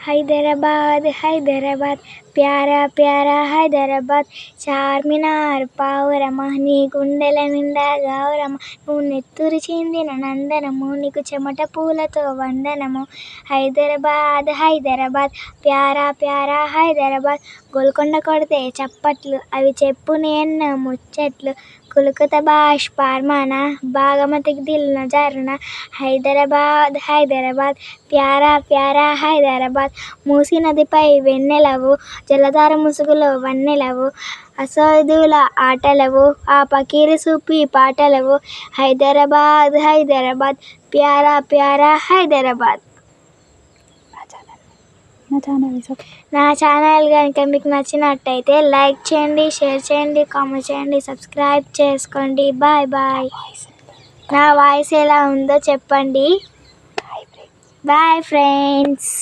హైదరాబాద్ హైదరాబాద్ ప్యారా ప్యారా హైదరాబాద్ చార్మినార్ పావురమా నీ గుండెల నిండా గౌరమ్మ నువ్వు నెత్తురు చిందిన నందనము నీకు చెమట పూలతో వందనము హైదరాబాద్ హైదరాబాద్ ప్యారా ప్యారా హైదరాబాద్ గోల్కొండ కొడితే చప్పట్లు అవి చెప్పుని ఎన్నో ముచ్చట్లు కులుకుత బాష్ పార్మానా బాగమతికి దిల్ నజారునా హైదరాబాద్ హైదరాబాద్ ప్యారా ప్యారా హైదరాబాద్ మూసీ నదిపై వెన్నెలవు జలధార ముసుగులో వన్నెలవు అసదుల ఆటలవు ఆ పకీరి సూపి పాటలవు హైదరాబాద్ హైదరాబాద్ ప్యారా ప్యారా హైదరాబాద్. నా ఛానల్ కనుక మీకు నచ్చినట్టయితే లైక్ చేయండి, షేర్ చేయండి, కామెంట్ చేయండి, సబ్స్క్రైబ్ చేసుకోండి. Bye bye. నా వాయిస్ ఎలా ఉందో చెప్పండి. Bye friends.